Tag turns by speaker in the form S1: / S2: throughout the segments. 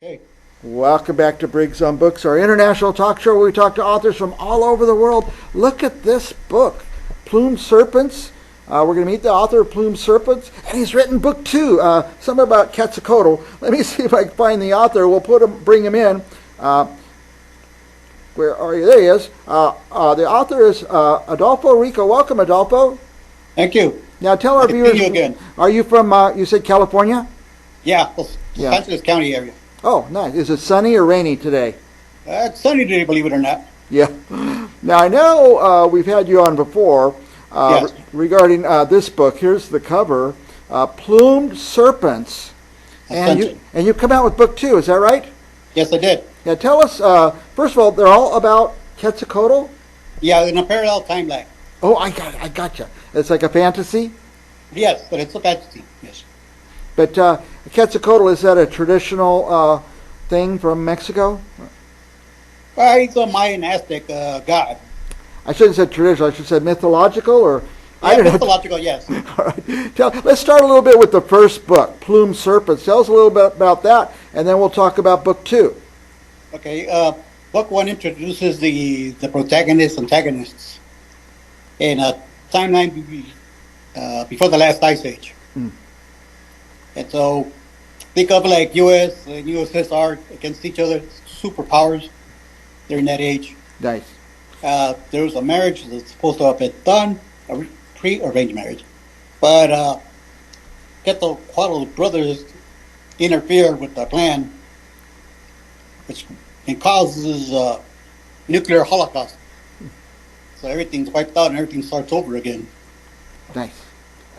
S1: Okay.
S2: Welcome back to Briggs on Books, our international talk show where we talk to authors from all over the world. Look at this book, Plumed Serpents. We're going to meet the author of Plumed Serpents, and he's written book 2, something about Quetzalcoatl. Let me see if I can find the author. We'll bring him in. Where are you? There he is. The author is Adolfo Rico. Welcome, Adolfo.
S1: Thank you.
S2: Now tell our
S1: Good to
S2: viewers.
S1: see you again.
S2: Are you from? You said California?
S1: Yeah,
S2: Yeah.
S1: Los Angeles County area.
S2: Oh, nice. Is it sunny or rainy today?
S1: It's sunny today, believe it or not.
S2: Yeah. Now, I know we've had you on before
S1: Yes.
S2: regarding this book. Here's the cover, Plumed Serpents.
S1: Ascension.
S2: And you come out with book 2, is that right?
S1: Yes, I did.
S2: Yeah, tell us, first of all, they're all about Quetzalcoatl?
S1: Yeah, in a parallel timeline.
S2: Oh, I gotcha. It's like a fantasy?
S1: Yes, but it's a fantasy. Yes.
S2: But Quetzalcoatl, is that a traditional thing from Mexico?
S1: He's a Mayan Aztec god.
S2: I shouldn't have said traditional, I should have said mythological, or... I
S1: Yeah,
S2: don't know.
S1: mythological, yes.
S2: All right. Let's start a little bit with the first book, Plumed Serpents. Tell us a little bit about that, and then we'll talk about book 2.
S1: Okay, book 1 introduces the protagonists, antagonists in a timeline before the last ice age.
S2: Mm.
S1: And so think of like U.S. and USSR against each other, superpowers during that age.
S2: Nice.
S1: There was a marriage that's supposed to have been done, a pre-arranged marriage. But Quetzalcoatl's brothers interfere with the plan, which causes nuclear holocaust. So everything's wiped out and everything starts over again.
S2: Nice.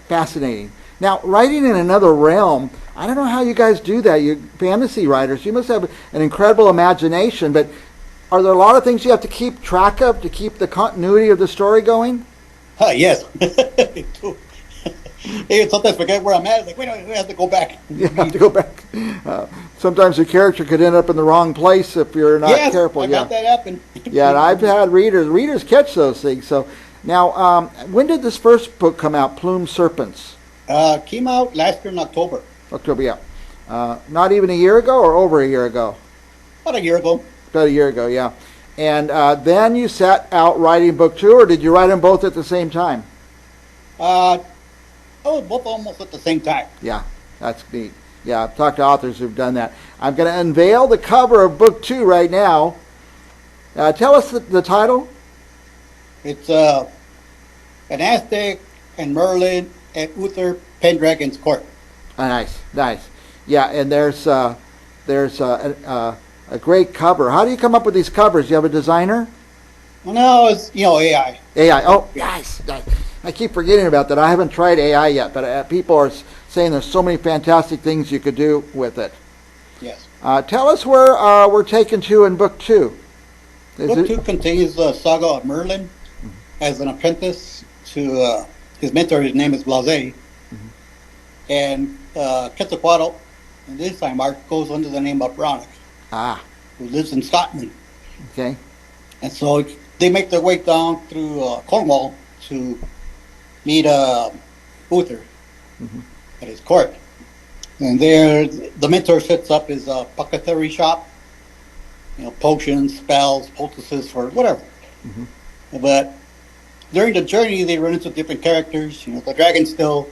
S2: Fascinating. Now, writing in another realm, I don't know how you guys do that. You fantasy writers, you must have an incredible imagination, but are there a lot of things you have to keep track of to keep the continuity of the story going?
S1: Yes. Hey, sometimes forget where I'm at. It's like, wait, we have to go back.
S2: You have to go back. Sometimes the character could end up in the wrong place if you're not
S1: Yes,
S2: careful.
S1: I got that happen.
S2: Yeah, and I've had readers catch those things. So now, when did this first book come out, Plumed Serpents?
S1: Came out last year in October.
S2: October, yeah. Not even a year ago or over a year ago?
S1: About a year ago.
S2: About a year ago, yeah. And then you set out writing book 2, or did you write them both at the same time?
S1: Both almost at the same time.
S2: Yeah, that's neat. Yeah, I've talked to authors who've done that. I'm going to unveil the cover of book 2 right now. Tell us the title.
S1: It's an Aztec and Merlin at Uther Pendragon's court.
S2: Nice. Yeah, and there's a great cover. How do you come up with these covers? Do you have a designer?
S1: Well, no, it's AI.
S2: AI. Oh, nice. I keep forgetting about that. I haven't tried AI yet, but people are saying there's so many fantastic things you could do with it.
S1: Yes.
S2: Tell us where we're taken to in book 2.
S1: Book 2 contains the saga of Merlin as an apprentice to his mentor. His name is Blase. And Quetzalcoatl, in this time, Mark goes under the name of Bronick, who lives in Scotland.
S2: Okay.
S1: And so they make their way down through Cornwall to meet Uther at his court. And there, the mentor sets up his apothecary shop, potions, spells, poultices for whatever. But during the journey, they run into different characters. The dragon still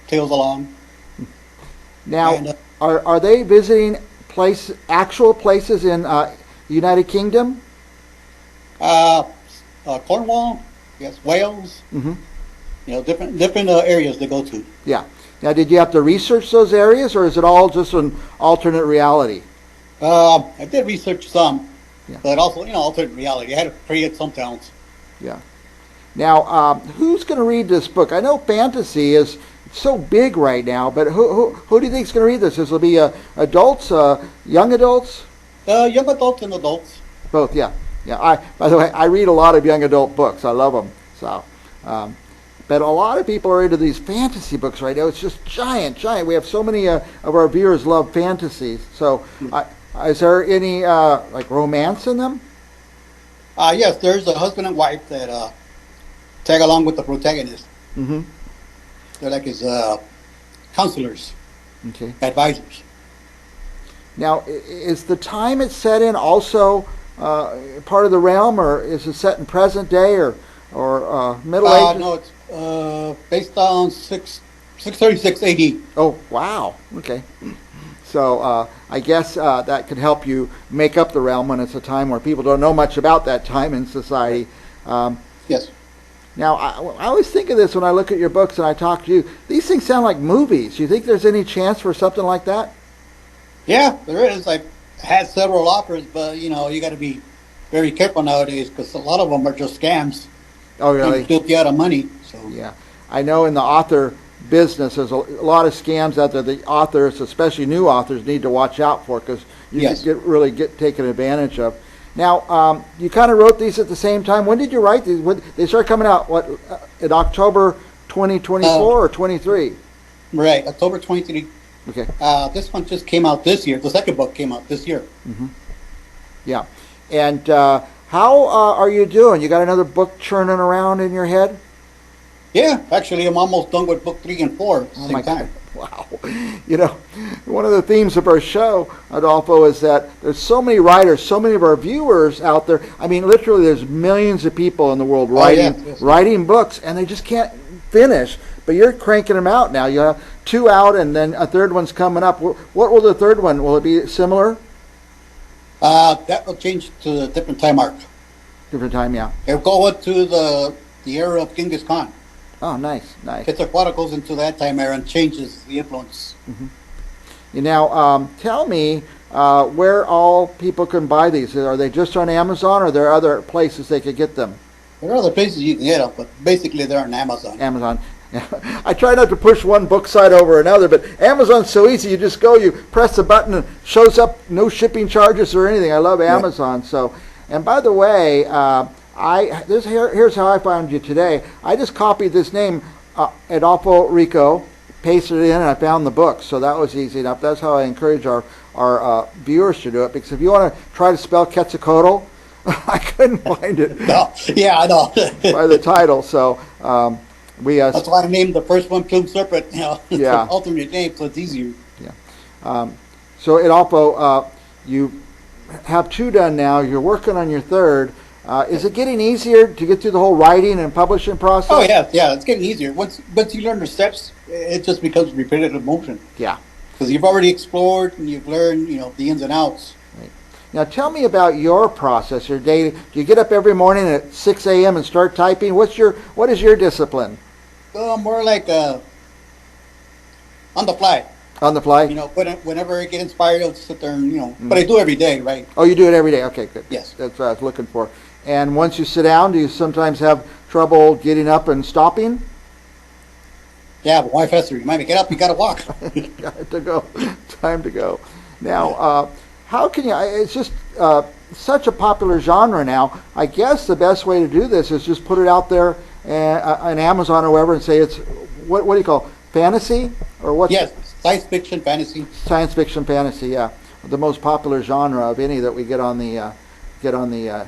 S1: tails along.
S2: Now,
S1: And,
S2: are they visiting actual places in the United Kingdom?
S1: Cornwall, yes, Wales, different areas they go to.
S2: Yeah. Now, did you have to research those areas, or is it all just an alternate reality?
S1: I did research some,
S2: Yeah.
S1: but also, alternate reality. I had to create some towns.
S2: Yeah. Now, who's going to read this book? I know fantasy is so big right now, but who do you think is going to read this? This will be adults, young adults?
S1: Young adults and adults.
S2: Both, yeah. Yeah. By the way, I read a lot of young adult books. I love them. So, but a lot of people are into these fantasy books right now. It's just giant. We have so many of our viewers love fantasies. So, is there any like romance in them?
S1: Yes, there's a husband and wife that tag along with the protagonist.
S2: Mm-hmm.
S1: They're like his counselors,
S2: Okay.
S1: advisors.
S2: Now, is the time it's set in also part of the realm, or is it set in present day or Middle Ages?
S1: No, it's based on 636 AD.
S2: Oh, wow. Okay. So I guess that could help you make up the realm when it's a time where people don't know much about that time in society.
S1: Yes.
S2: Now, I always think of this when I look at your books and I talk to you. These things sound like movies. Do you think there's any chance for something like that?
S1: Yeah, there is. I've had several offers, but you got to be very careful nowadays because a lot of them are just scams.
S2: Oh, really?
S1: Dupe you out of money. So
S2: yeah, I know in the author business, there's a lot of scams out there. The authors, especially new authors, need to watch out for because you can really get taken advantage of. Now, you kind of wrote these at the same time. When did you write these? They started coming out in October 2024 or 23?
S1: Right, October 23.
S2: Okay.
S1: This one just came out this year. The second book came out this year.
S2: Mm-hmm. Yeah. And how are you doing? You got another book churning around in your head?
S1: Yeah, actually, I'm almost done with book 3 and 4 at the same time.
S2: Wow. One of the themes of our show, Adolfo, is that there's so many writers, so many of our viewers out there. I mean, literally, there's millions of people in the world writing books, and they just can't finish. But you're cranking them out now. You have 2 out, and then a third one's coming up. What will the third one? Will it be similar?
S1: That will change to a different time arc.
S2: Different time, yeah.
S1: It'll go into the era of Genghis Khan.
S2: Oh, nice.
S1: Quetzalcoatl goes into that time era and changes the influence.
S2: Mm-hmm. Now, tell me where all people can buy these. Are they just on Amazon, or are there other places they could get them?
S1: There are other places you can get them, but basically they're on Amazon.
S2: Amazon. I try not to push one book site over another, but Amazon's so easy. You just go, you press the button, and it shows up, no shipping charges or anything. I love Amazon. So, and by the way, here's how I found you today. I just copied this name, Adolfo Rico, pasted it in, and I found the book. So that was easy enough. That's how I encourage our viewers to do it. Because if you want to try to spell Quetzalcoatl, I couldn't find it.
S1: No, yeah, I know.
S2: by the title. So
S1: that's why I named the first one Plume Serpent. It's an alternate name, so it's easier.
S2: Yeah. So Adolfo, you have 2 done now. You're working on your third. Is it getting easier to get through the whole writing and publishing process?
S1: Oh yeah, it's getting easier. Once you learn the steps, it just becomes repetitive motion.
S2: Yeah.
S1: Because you've already explored and you've learned, the ins and outs.
S2: Right. Now tell me about your process, your day. Do you get up every morning at 6 a.m. and start typing? What is your discipline?
S1: More like on the fly.
S2: On the fly?
S1: Whenever I get inspired, I'll sit there and, but I do every day, right?
S2: Oh, you do it every day? Okay, good.
S1: Yes.
S2: That's what I was looking for. And once you sit down, do you sometimes have trouble getting up and stopping?
S1: Yeah, but why faster? You might get up, you got to walk.
S2: Time to go. Now, how can you, it's just such a popular genre now. I guess the best way to do this is just put it out there on Amazon or wherever and say it's, what do you call it? Fantasy? Or what?
S1: Yes, science fiction, fantasy.
S2: Science fiction, fantasy, yeah. The most popular genre of any that we get on the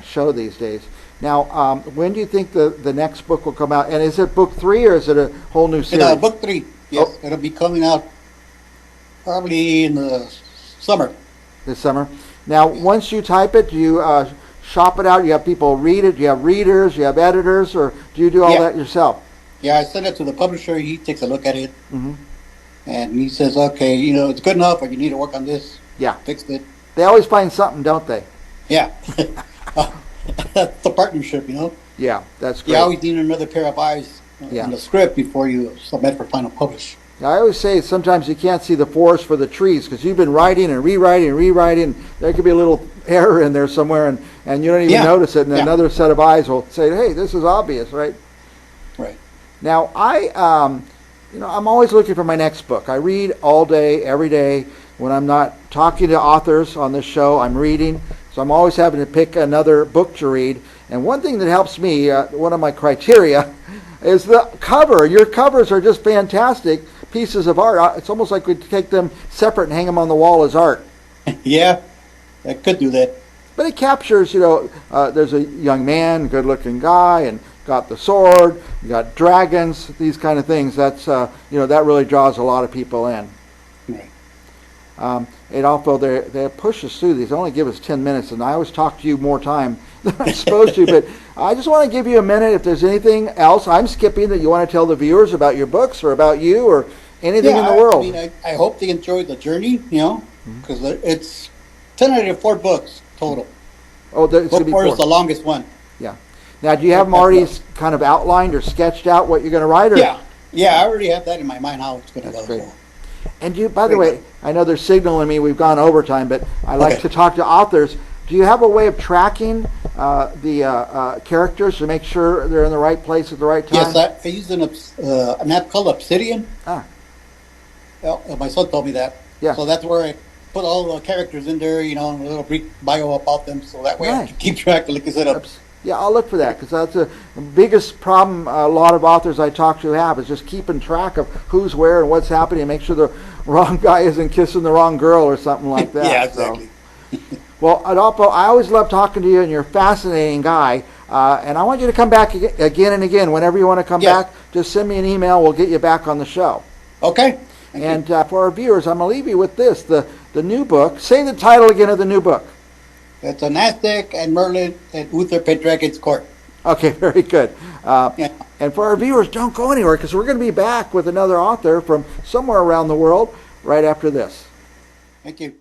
S2: show these days. Now, when do you think the next book will come out? And is it book 3 or is it a whole new series?
S1: Book 3, yes. It'll be coming out probably in the summer.
S2: This summer. Now, once you type it, do you shop it out? You have people read it? Do you have readers? Do you have editors? Or do you do all that yourself?
S1: Yeah, I send it to the publisher. He takes a look at it. Mm-hmm. And he says, okay, it's good enough, or you need to work on this.
S2: Yeah.
S1: Fix it.
S2: They always find something, don't they?
S1: Yeah. That's the partnership,
S2: Yeah, that's great.
S1: You always need another pair of eyes on the script before you submit for final publish.
S2: I always say sometimes you can't see the forest for the trees because you've been writing and rewriting. There could be a little error in there somewhere, and you don't even notice it, and another set of eyes will say, hey, this is obvious, right?
S1: Right.
S2: Now, I'm always looking for my next book. I read all day, every day. When I'm not talking to authors on this show, I'm reading. So I'm always having to pick another book to read. And one thing that helps me, one of my criteria, is the cover. Your covers are just fantastic pieces of art. It's almost like we take them separate and hang them on the wall as art.
S1: Yeah, I could do that.
S2: But it captures, there's a young man, good-looking guy, and got the sword, you got dragons, these kind of things. That's, that really draws a lot of people in.
S1: Right.
S2: Adolfo, they push us through these. They only give us 10 minutes, and I always talk to you more time than I'm supposed to. But I just want to give you a minute. If there's anything else I'm skipping that you want to tell the viewers about your books or about you or anything in the world.
S1: I mean, I hope they enjoy the journey, because it's 1004 books total.
S2: Oh, it's going to be
S1: Book 4
S2: 4.
S1: is the longest one.
S2: Yeah. Now, do you have them already kind of outlined or sketched out what you're going to write? Or?
S1: Yeah, I already have that in my mind how it's going to go.
S2: Great. And you, by the way, I know they're signaling me we've gone overtime, but I like to talk to authors. Do you have a way of tracking the characters to make sure they're in the right place at the right time?
S1: Yes, I use an app called Obsidian. My son told me that.
S2: Yeah.
S1: So that's where I put all the characters in there, a little brief bio about them, so that way I can keep track, like I said.
S2: Yeah, I'll look for that, because that's the biggest problem a lot of authors I talk to have, is just keeping track of who's where and what's happening, and make sure the wrong guy isn't kissing the wrong girl or something like that.
S1: Yeah, exactly.
S2: So. Well, Adolfo, I always love talking to you, and you're a fascinating guy. And I want you to come back again and again. Whenever you want to come back, just send me an email. We'll get you back on the show.
S1: Okay.
S2: And for our viewers, I'm going to leave you with this, the new book. Say the title again of the new book.
S1: It's an Aztec and Merlin and Uther Pendragon's Court.
S2: Okay, very good. And for our viewers, don't go anywhere, because we're going to be back with another author from somewhere around the world right after this.
S1: Thank you.